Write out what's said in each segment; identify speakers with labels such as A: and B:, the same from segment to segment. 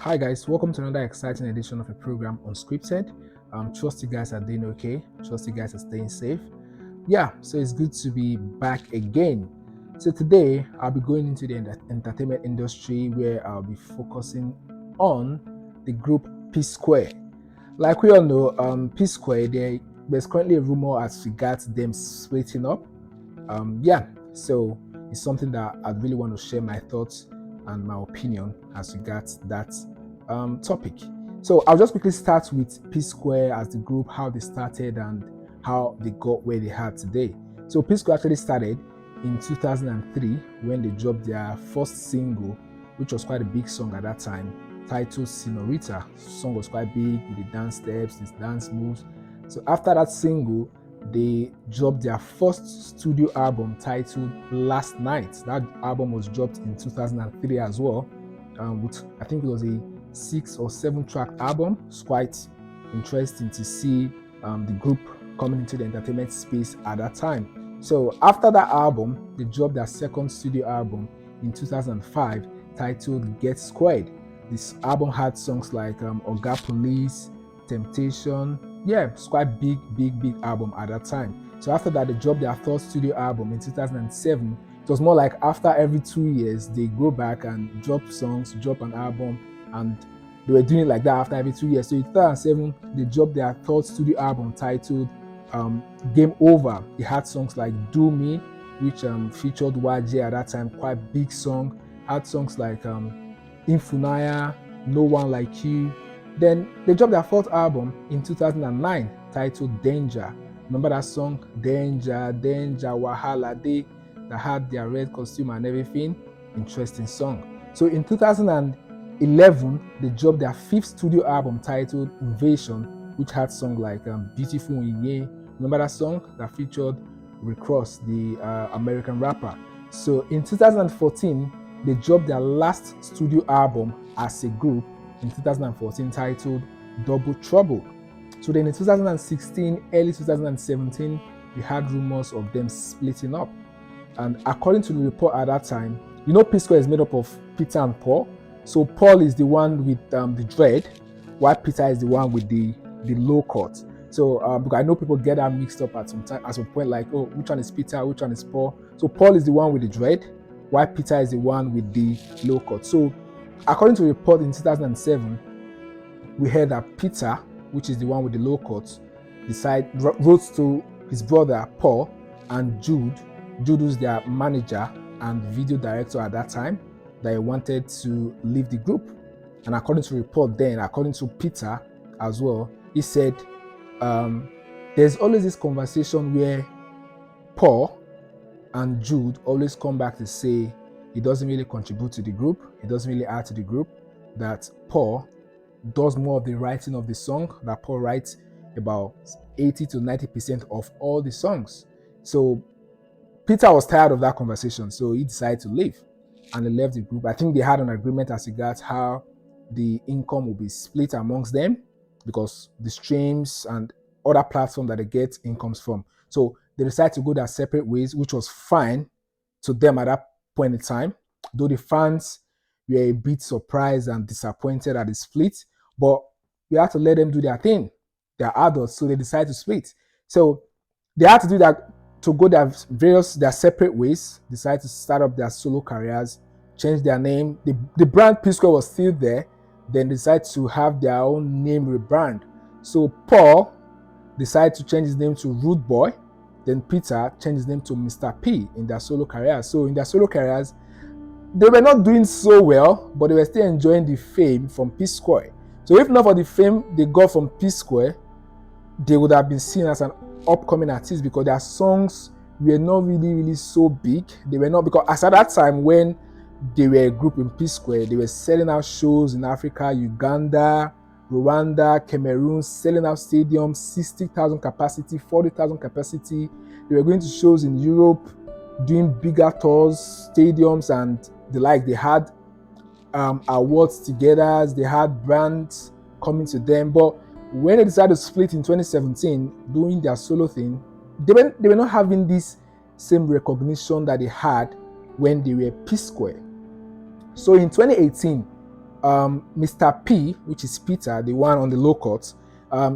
A: Hi guys, welcome to another exciting edition of a program Unscripted. Trust you guys are doing okay. Trust you guys are staying safe. Yeah, so it's good to be back again. So today I'll be going into the entertainment industry where I'll be focusing on the group P Square. Like we all know, P Square there's currently a rumor as regards them splitting up. So it's something that I really want to share my thoughts and my opinion as regards that topic. So I'll just quickly start with P Square as the group, how they started and how they got where they are today. So P Square actually started in 2003 when they dropped their first single, which was quite a big song at that time, titled Senorita. The song was quite big with the dance steps, the dance moves. So after that single, they dropped their first studio album titled Last Night. That album was dropped in 2003 as well. Which I think it was a 6 or 7 track album. It's quite interesting to see the group coming into the entertainment space at that time. So after that album, they dropped their second studio album in 2005 titled Get Squared. This album had songs like Oga Police, Temptation. Yeah, it's quite big album at that time. So after that, they dropped their third studio album in 2007. It was more like after every 2 years, they go back and drop songs, drop an album, and they were doing it like that after every 2 years. So in 2007, they dropped their third studio album titled Game Over. It had songs like Do Me, which featured YJ at that time, quite big song. Had songs like Infunaya, No One Like You. Then they dropped their fourth album in 2009 titled Danger. Remember that song? Danger, Danger, Wahala Day, that had their red costume and everything. Interesting song. So in 2011, they dropped their fifth studio album titled Invasion, which had songs like Beautiful Inye. Remember that song that featured Rick Ross, the American rapper? So in 2014, they dropped their last studio album as a group in 2014 titled Double Trouble. So then in 2016, early 2017, we had rumors of them splitting up. And according to the report at that time, P Square is made up of Peter and Paul. So Paul is the one with the dread, while Peter is the one with the low cut. So because I know people get that mixed up at some point, like, oh, which one is Peter, which one is Paul? So Paul is the one with the dread, while Peter is the one with the low cut. So according to a report in 2007, we heard that Peter, which is the one with the low cut, wrote to his brother Paul and Jude who's their manager and video director at that time, that he wanted to leave the group. And according to report then, according to Peter as well, he said there's always this conversation where Paul and Jude always come back to say he doesn't really contribute to the group, he doesn't really add to the group, that Paul does more of the writing of the song, that Paul writes about 80 to 90% of all the songs. So Peter was tired of that conversation, so he decided to leave, and he left the group. I think they had an agreement as regards how the income will be split amongst them, because the streams and other platforms that they get incomes from. So they decided to go their separate ways, which was fine to them at that point in time, though the fans were a bit surprised and disappointed at the split, but we had to let them do their thing. They're adults, so they decided to split. So they had to do that, to go their separate ways, decide to start up their solo careers, change their name. The brand P Square was still there, then decide to have their own name rebrand. So Paul decided to change his name to Rude Boy, then Peter changed his name to Mr. P in their solo careers. So in their solo careers, they were not doing so well, but they were still enjoying the fame from P Square. So if not for the fame they got from P Square, they would have been seen as an upcoming artist, because their songs were not really so big. They were not, because as at that time when they were a group in P Square, they were selling out shows in Africa, Uganda, Rwanda, Cameroon, selling out stadiums, 60,000 capacity, 40,000 capacity. They were going to shows in Europe, doing bigger tours, stadiums, and the like. They had awards together, they had brands coming to them. But when they decided to split in 2017, doing their solo thing, they were not having this same recognition that they had when they were P Square. So in 2018, Mr. P, which is Peter, the one on the low cut,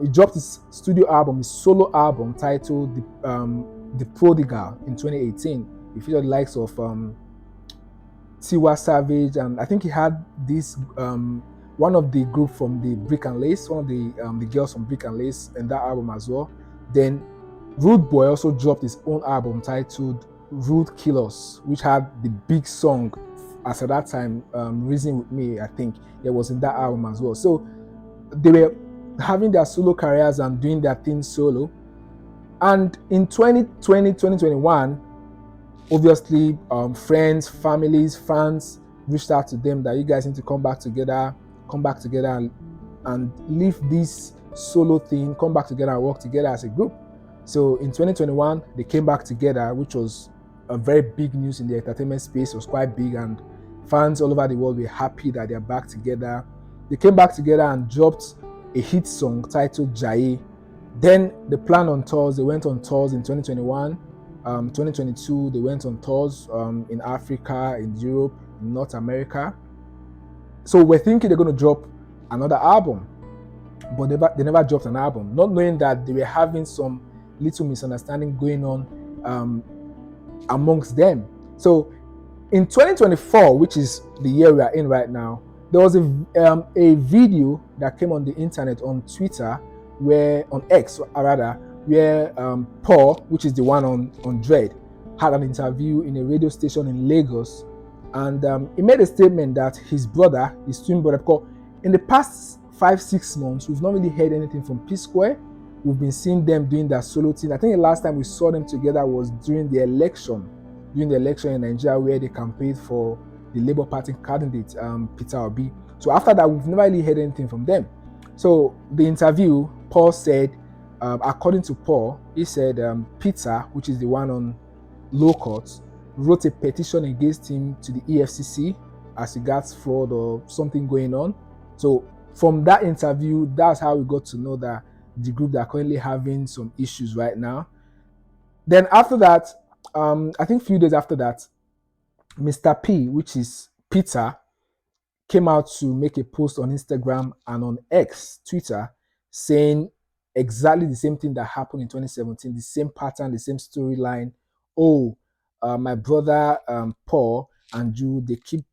A: he dropped his studio album, his solo album titled The Prodigal in 2018. He featured the likes of Tiwa Savage, and I think he had this one of the group from the Brick and Lace, one of the girls from Brick and Lace in that album as well. Then Rude Boy also dropped his own album titled Rude Killers, which had the big song as at that time, Reason With Me, I think it was in that album as well. So they were having their solo careers and doing their thing solo. And in 2020, 2021, obviously, friends, families, fans reached out to them that you guys need to come back together and leave this solo thing, come back together and work together as a group. So in 2021, they came back together, which was a very big news in the entertainment space. It was quite big, and fans all over the world were happy that they're back together. They came back together and dropped a hit song titled Jaye. Then they planned on tours. They went on tours in 2021. 2022, they went on tours in Africa, in Europe, in North America. So we're thinking they're going to drop another album, but they never dropped an album, not knowing that they were having some little misunderstanding going on amongst them. So in 2024, which is the year we are in right now, there was a video that came on the internet, on Twitter, on X rather, where Paul, which is the one on Dread, had an interview in a radio station in Lagos, and he made a statement that his brother, his twin brother, because in the past 5-6 months, we've not really heard anything from P Square. We've been seeing them doing their solo thing. I think the last time we saw them together was during the election in Nigeria, where they campaigned for the Labour Party candidate, Peter Obi. So after that, we've never really heard anything from them. So the interview, Paul said, according to Paul, he said Peter, which is the one on low court, wrote a petition against him to the EFCC as regards fraud or something going on. So from that interview, that's how we got to know that the group that are currently having some issues right now. Then after that, I think a few days after that, Mr. P, which is Peter, came out to make a post on Instagram and on X, Twitter, saying exactly the same thing that happened in 2017, the same pattern, the same storyline. My brother Paul and Jude, they keep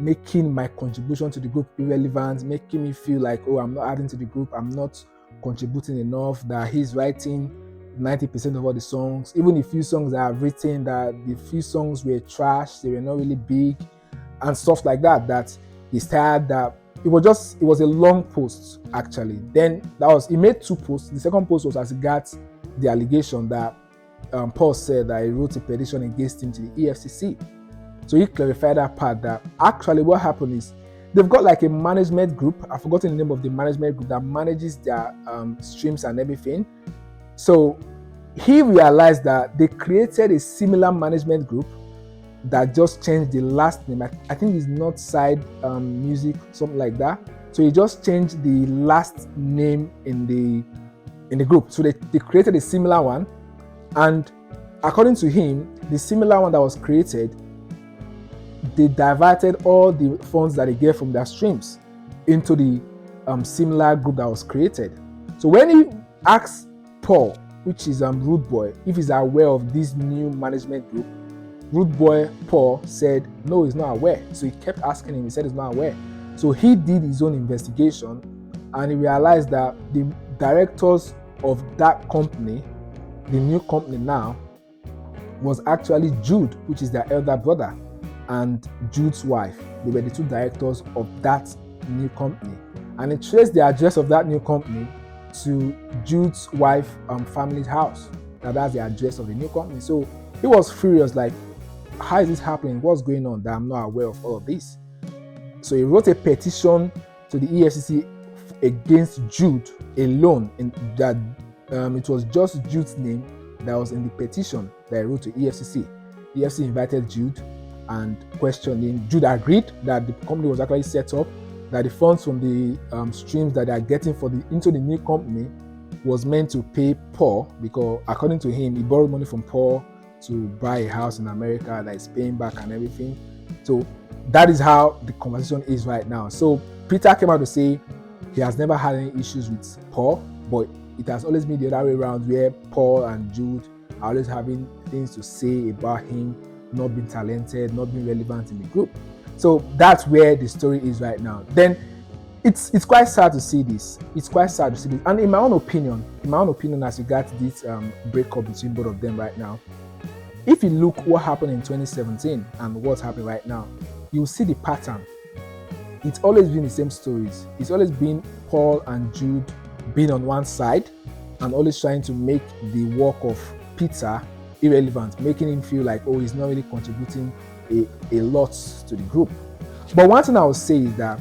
A: making my contribution to the group irrelevant, making me feel like, I'm not adding to the group, I'm not contributing enough, that he's writing 90% of all the songs. Even the few songs that I've written, that the few songs were trash, they were not really big, and stuff like that, that he's tired, that it was a long post actually. Then he made 2 posts. The second post was as regards the allegation that Paul said that he wrote a petition against him to the EFCC. So he clarified that part, that actually what happened is they've got like a management group. I've forgotten the name of the management group that manages their streams and everything. So he realized that they created a similar management group that just changed the last name. I think it's Northside Music, something like that. So he just changed the last name in the group. So they created a similar one, and according to him, the similar one that was created, they diverted all the funds that they get from their streams into the similar group that was created. So when he asked Paul, which is Rude Boy, if he's aware of this new management group, Rude Boy Paul said no, he's not aware. So he kept asking him, he said he's not aware. So he did his own investigation, and he realized that the directors of that company, the new company now, was actually Jude, which is their elder brother, and Jude's wife. They were the 2 directors of that new company. And he traced the address of that new company to Jude's wife family's house. Now that's the address of the new company. So he was furious, like, how is this happening? What's going on that I'm not aware of all of this? So he wrote a petition to the EFCC against Jude alone, in that it was just Jude's name that was in the petition that he wrote to EFCC. EFCC invited Jude and questioned him. Jude agreed that the company was actually set up, that the funds from the streams that they are getting into the new company was meant to pay Paul, because according to him, he borrowed money from Paul to buy a house in America that is paying back and everything. So That is how the conversation is right now. So Peter came out to say he has never had any issues with Paul, but it has always been the other way around, where Paul and Jude are always having things to say about him not being talented, not being relevant in the group. So that's where the story is right now. Then it's quite sad to see this. It's quite sad to see this. And in my own opinion, as regards this breakup between both of them right now, if you look what happened in 2017 and what's happening right now, you'll see the pattern. It's always been the same stories. It's always been Paul and Jude being on one side and always trying to make the work of Peter irrelevant, making him feel like, oh, he's not really contributing a lot to the group. But one thing I will say is that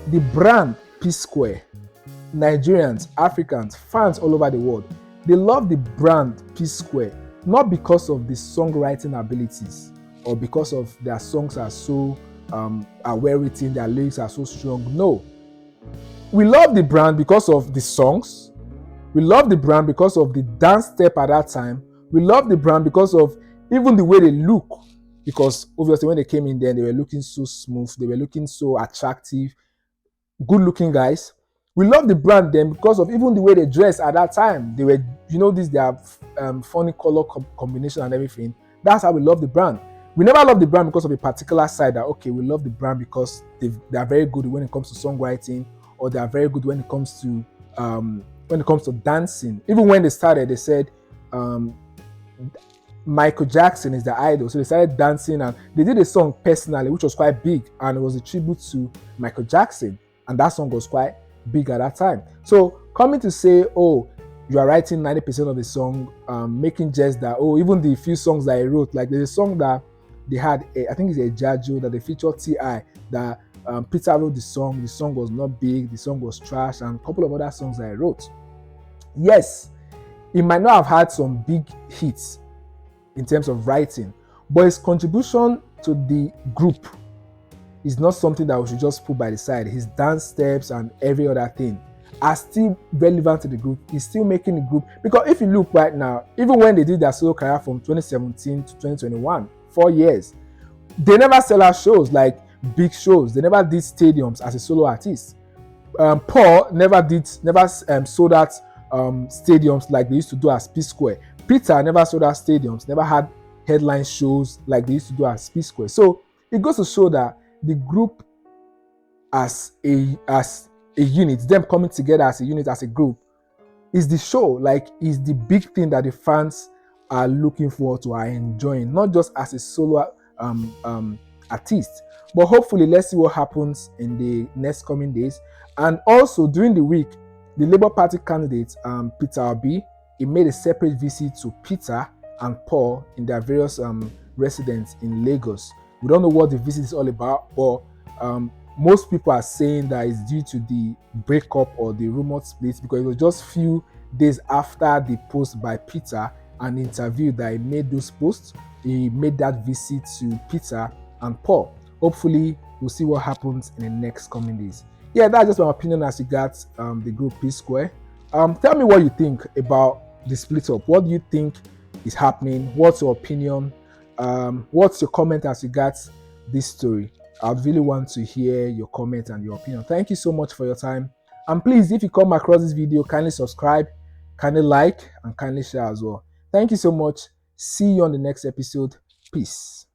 A: the brand P Square, Nigerians, Africans, fans all over the world, they love the brand P Square, not because of the songwriting abilities or because of their songs are so are well written, their lyrics are so strong. No, we love the brand because of the songs. We love the brand because of the dance step at that time. We love the brand because of even the way they look. Because obviously when they came in there, they were looking so smooth. They were looking so attractive, good-looking guys. We love the brand then because of even the way they dress at that time. They were, their funny color combination and everything. That's how we love the brand. We never love the brand because of a particular side that, okay, we love the brand because they are very good when it comes to songwriting, or they are very good when it comes to dancing. Even when they started, they said Michael Jackson is the idol, so they started dancing, and they did a song personally, which was quite big, and it was a tribute to Michael Jackson, and that song was quite big at that time. So coming to say, oh, you are writing 90% of the song, making jest that, oh, even the few songs that I wrote, like there's a song that they had, I think it's a Jajo, that they featured T.I., that Peter wrote the song was not big, the song was trash, and a couple of other songs that I wrote. Yes, it might not have had some big hits in terms of writing, but his contribution to the group is not something that we should just put by the side. His dance steps and every other thing are still relevant to the group. He's still making the group, because if you look right now, even when they did their solo career from 2017 to 2021, 4 years, they never sell out shows, like big shows. They never did stadiums as a solo artist. Paul never sold out stadiums like they used to do as P Square. Peter never sold out stadiums, never had headline shows like they used to do as P Square. So it goes to show that the group as a unit, them coming together as a unit, as a group, is the show, like is the big thing that the fans are looking forward to, are enjoying, not just as a solo artist. But hopefully, let's see what happens in the next coming days. And also during the week, the Labour Party candidate, Peter Obi, he made a separate visit to Peter and Paul in their various residence in Lagos. We don't know what the visit is all about, but most people are saying that it's due to the breakup or the rumored split, because it was just few days after the post by Peter, an interview that he made those posts. He made that visit to Peter and Paul. Hopefully, we'll see what happens in the next coming days. Yeah, that's just my opinion as regards the group P Square. Tell me what you think about the split up. What do you think is happening? What's your opinion? What's your comment as regards this story? I'd really want to hear your comment and your opinion. Thank you so much for your time. And please, if you come across this video, kindly subscribe, kindly like, and kindly share as well. Thank you so much. See you on the next episode. Peace.